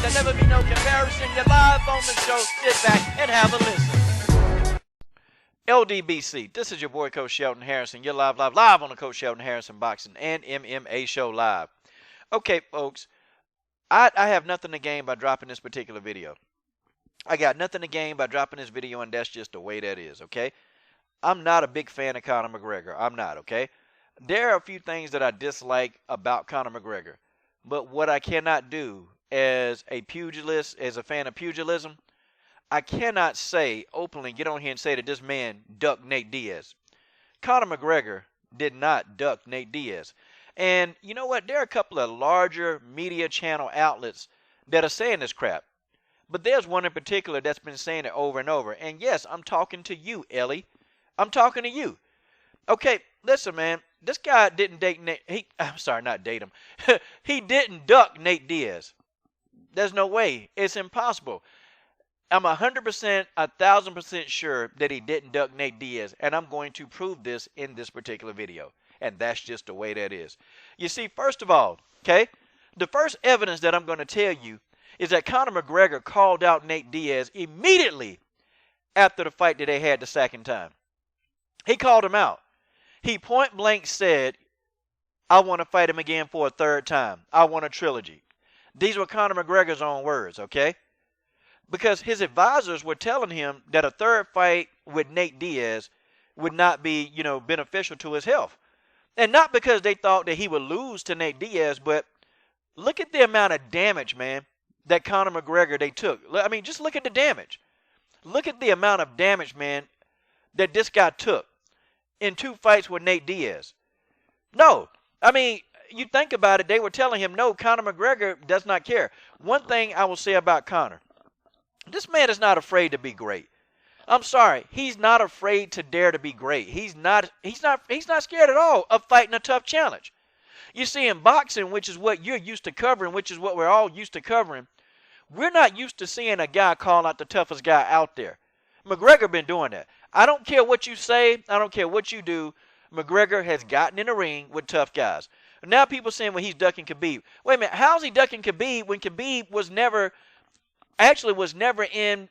There'll never be no comparison. You're live on the show. Sit back and have a listen. LDBC, this is your boy Coach Shelton Harrison. You're live on the Coach Shelton Harrison Boxing and MMA Show live. Okay, folks, I have nothing to gain by dropping this particular video. I got nothing to gain by dropping this video, and that's just the way that is, okay? I'm not a big fan of Conor McGregor. I'm not, okay? There are a few things that I dislike about Conor McGregor, but what I cannot do as a pugilist, as a fan of pugilism, I cannot say openly, get on here and say that this man ducked Nate Diaz. Conor McGregor did not duck Nate Diaz. And you know what? There are a couple of larger media channel outlets that are saying this crap. But there's one in particular that's been saying it over and over. And yes, I'm talking to you, Ellie. I'm talking to you. Okay, listen, man. This guy didn't date Nate. I'm sorry, not date him. He didn't duck Nate Diaz. There's no way. It's impossible. I'm 100%, 1,000% sure that he didn't duck Nate Diaz. And I'm going to prove this in this particular video. And that's just the way that is. You see, first of all, okay, the first evidence that I'm going to tell you is that Conor McGregor called out Nate Diaz immediately after the fight that they had the second time. He called him out. He point blank said, I want to fight him again for a third time. I want a trilogy. These were Conor McGregor's own words, okay? Because his advisors were telling him that a third fight with Nate Diaz would not be, beneficial to his health. And not because they thought that he would lose to Nate Diaz, but look at the amount of damage, man, that Conor McGregor they took. I mean, just look at the damage. Look at the amount of damage, man, that this guy took in 2 fights with Nate Diaz. No, I mean, you think about it, they were telling him, no, Conor McGregor does not care. One thing I will say about Conor, this man is not afraid to be great. I'm sorry, he's not afraid to dare to be great. He's not scared at all of fighting a tough challenge. You see, in boxing, which is what you're used to covering, which is what we're all used to covering, we're not used to seeing a guy call out the toughest guy out there. McGregor been doing that. I don't care what you say. I don't care what you do. McGregor has gotten in the ring with tough guys. Now people saying, well, he's ducking Khabib. Wait a minute. How's he ducking Khabib when Khabib was never in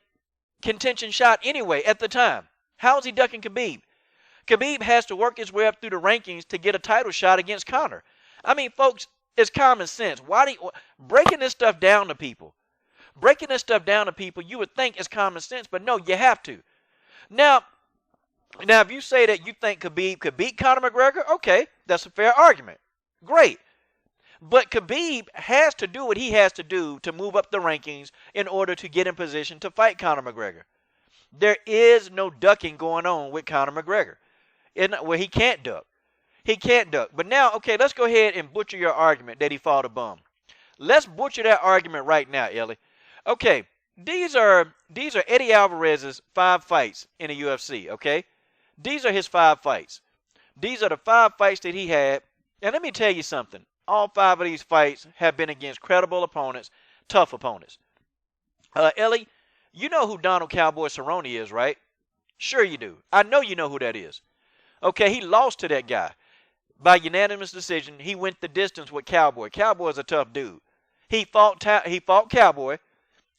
contention shot anyway at the time? How is he ducking Khabib? Khabib has to work his way up through the rankings to get a title shot against Conor. I mean, folks, it's common sense. Breaking this stuff down to people? Breaking this stuff down to people, you would think it's common sense, but no, you have to. Now, if you say that you think Khabib could beat Conor McGregor, okay, that's a fair argument. Great. But Khabib has to do what he has to do to move up the rankings in order to get in position to fight Conor McGregor. There is no ducking going on with Conor McGregor. Well, he can't duck. He can't duck. But now, okay, let's go ahead and butcher your argument that he fought a bum. Let's butcher that argument right now, Ellie. Okay, these are Eddie Alvarez's 5 fights in the UFC, okay? These are his 5 fights. These are the 5 fights that he had. And let me tell you something. All 5 of these fights have been against credible opponents, tough opponents. Ellie, you know who Donald Cowboy Cerrone is, right? Sure you do. I know you know who that is. Okay, he lost to that guy. By unanimous decision, he went the distance with Cowboy. Cowboy's a tough dude. He fought Cowboy.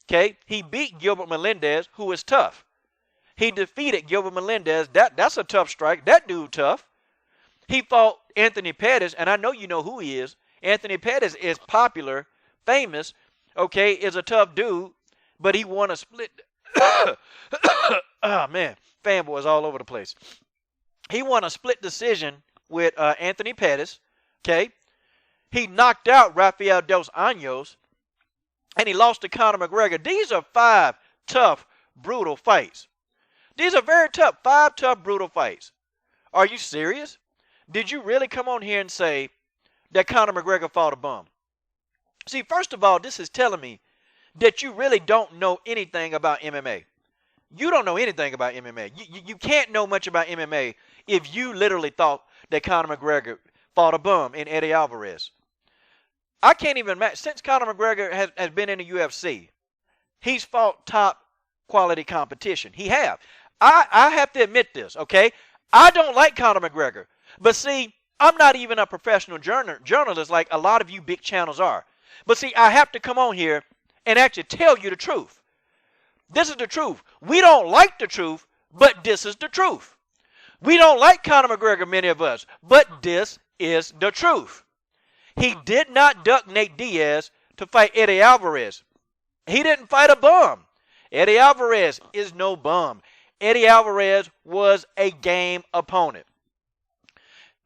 Okay, he beat Gilbert Melendez, who is tough. He defeated Gilbert Melendez. That's a tough strike. That dude tough. He fought Anthony Pettis, and I know you know who he is. Anthony Pettis is popular, famous, okay, is a tough dude, but he won a split. Oh, man, fanboys all over the place. He won a split decision with Anthony Pettis, okay? He knocked out Rafael Dos Anjos, and he lost to Conor McGregor. These are 5 tough, brutal fights. These are very tough, 5 tough, brutal fights. Are you serious? Did you really come on here and say that Conor McGregor fought a bum? See, first of all, this is telling me that you really don't know anything about MMA. You don't know anything about MMA. You can't know much about MMA if you literally thought that Conor McGregor fought a bum in Eddie Alvarez. I can't even imagine. Since Conor McGregor has been in the UFC, he's fought top quality competition. He have. I have to admit this, okay? I don't like Conor McGregor. But see, I'm not even a professional journalist like a lot of you big channels are. But see, I have to come on here and actually tell you the truth. This is the truth. We don't like the truth, but this is the truth. We don't like Conor McGregor, many of us, but this is the truth. He did not duck Nate Diaz to fight Eddie Alvarez. He didn't fight a bum. Eddie Alvarez is no bum. Eddie Alvarez was a game opponent.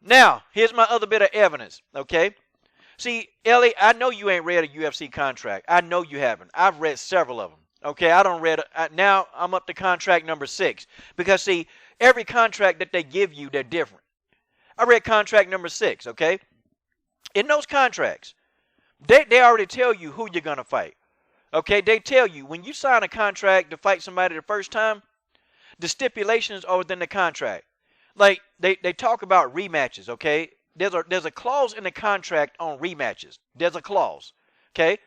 Now, here's my other bit of evidence, okay? See, Ellie, I know you ain't read a UFC contract. I know you haven't. I've read several of them, okay? Now I'm up to contract number 6. Because, see, every contract that they give you, they're different. I read contract number 6, okay? In those contracts, they already tell you who you're going to fight. Okay, they tell you when you sign a contract to fight somebody the first time, the stipulations are within the contract. Like they talk about rematches, okay? There's a clause in the contract on rematches. There's a clause, okay?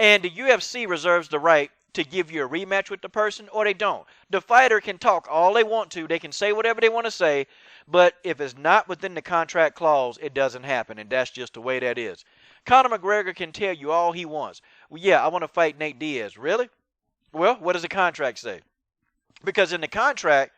And the UFC reserves the right to give you a rematch with the person, or they don't. The fighter can talk all they want to. They can say whatever they want to say, but if it's not within the contract clause, it doesn't happen, and that's just the way that is. Conor McGregor can tell you all he wants. Well, yeah, I want to fight Nate Diaz. Really? Well, what does the contract say? Because in the contract,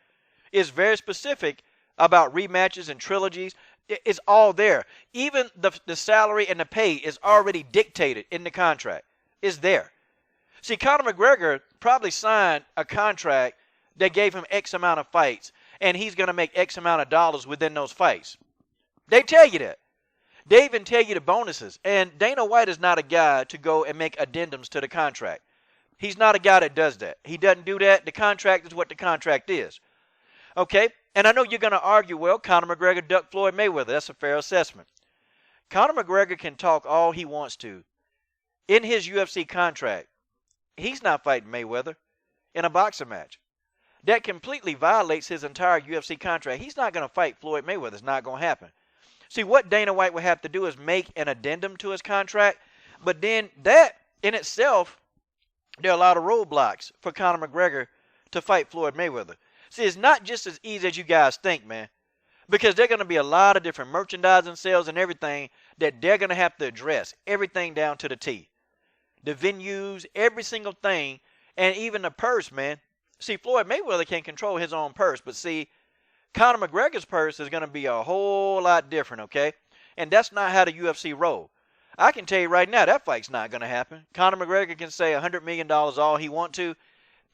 it's very specific about rematches and trilogies. It's all there. Even the salary and the pay is already dictated in the contract. It's there. See, Conor McGregor probably signed a contract that gave him X amount of fights, and he's going to make X amount of dollars within those fights. They tell you that. They even tell you the bonuses. And Dana White is not a guy to go and make addendums to the contract. He's not a guy that does that. He doesn't do that. The contract is what the contract is. Okay? And I know you're going to argue, well, Conor McGregor ducked Floyd Mayweather. That's a fair assessment. Conor McGregor can talk all he wants to. In his UFC contract, he's not fighting Mayweather in a boxing match. That completely violates his entire UFC contract. He's not going to fight Floyd Mayweather. It's not going to happen. See, what Dana White would have to do is make an addendum to his contract, but then that in itself, there are a lot of roadblocks for Conor McGregor to fight Floyd Mayweather. See, it's not just as easy as you guys think, man, because there are going to be a lot of different merchandising sales and everything that they're going to have to address, everything down to the T. The venues, every single thing, and even the purse, man. See, Floyd Mayweather can control his own purse, but see, Conor McGregor's purse is going to be a whole lot different, okay? And that's not how the UFC roll. I can tell you right now, that fight's not going to happen. Conor McGregor can say $100 million all he wants to.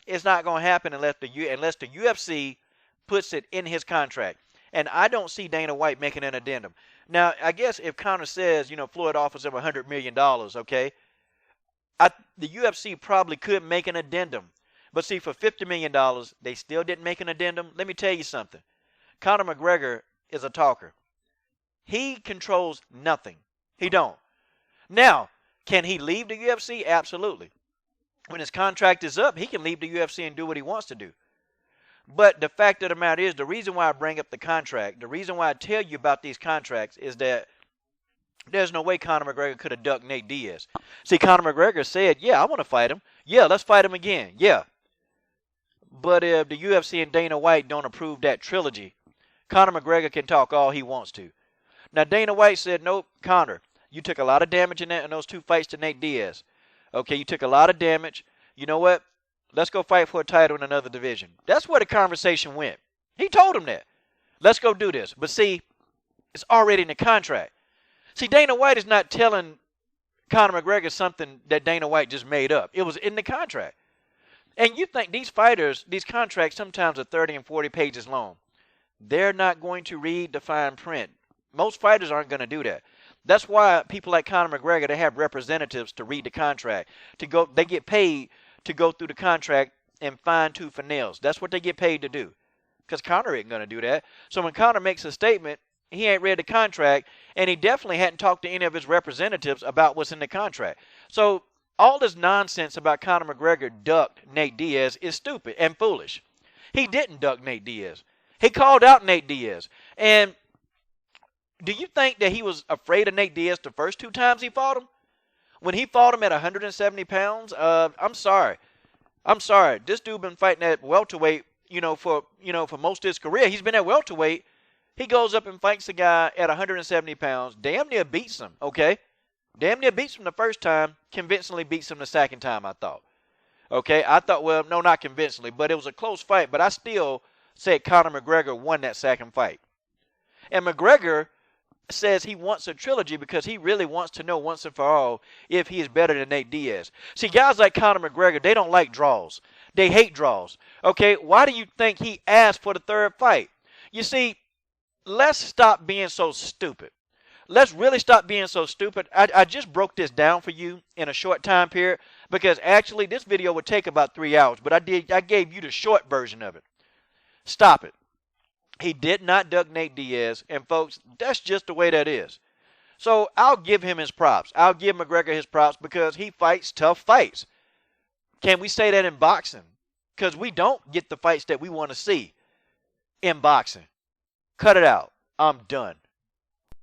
It's not going to happen unless the UFC puts it in his contract. And I don't see Dana White making an addendum. Now, I guess if Conor says, Floyd offers him $100 million, okay, the UFC probably could make an addendum. But see, for $50 million, they still didn't make an addendum. Let me tell you something. Conor McGregor is a talker. He controls nothing. He don't. Now, can he leave the UFC? Absolutely. When his contract is up, he can leave the UFC and do what he wants to do. But the fact of the matter is, the reason why I bring up the contract, the reason why I tell you about these contracts is that there's no way Conor McGregor could have ducked Nate Diaz. See, Conor McGregor said, yeah, I want to fight him. Yeah, let's fight him again. Yeah. But if the UFC and Dana White don't approve that trilogy, Conor McGregor can talk all he wants to. Now, Dana White said, nope, Conor, you took a lot of damage in those 2 fights to Nate Diaz. Okay, you took a lot of damage. You know what? Let's go fight for a title in another division. That's where the conversation went. He told him that. Let's go do this. But see, it's already in the contract. See, Dana White is not telling Conor McGregor something that Dana White just made up. It was in the contract. And you think these fighters, these contracts sometimes are 30 and 40 pages long. They're not going to read the fine print. Most fighters aren't going to do that. That's why people like Conor McGregor, they have representatives to read the contract. They get paid to go through the contract and fine tooth and nails. That's what they get paid to do. Because Conor ain't going to do that. So when Conor makes a statement, he ain't read the contract, and he definitely hadn't talked to any of his representatives about what's in the contract. So all this nonsense about Conor McGregor ducked Nate Diaz is stupid and foolish. He didn't duck Nate Diaz. He called out Nate Diaz. And do you think that he was afraid of Nate Diaz the first 2 times he fought him? When he fought him at 170 pounds, I'm sorry. This dude been fighting at welterweight, for most of his career. He's been at welterweight. He goes up and fights a guy at 170 pounds, damn near beats him, okay? Damn near beats him the first time, convincingly beats him the second time, I thought. Okay, I thought, well, no, not convincingly, but it was a close fight, but I still said Conor McGregor won that second fight. And McGregor says he wants a trilogy because he really wants to know once and for all if he is better than Nate Diaz. See, guys like Conor McGregor, they don't like draws. They hate draws. Okay, why do you think he asked for the third fight? You see, let's stop being so stupid. Let's really stop being so stupid. I just broke this down for you in a short time period because actually this video would take about 3 hours, but I gave you the short version of it. Stop it. He did not duck Nate Diaz, and folks, that's just the way that is. So I'll give him his props. I'll give McGregor his props because he fights tough fights. Can we say that in boxing? Because we don't get the fights that we want to see in boxing. Cut it out. I'm done.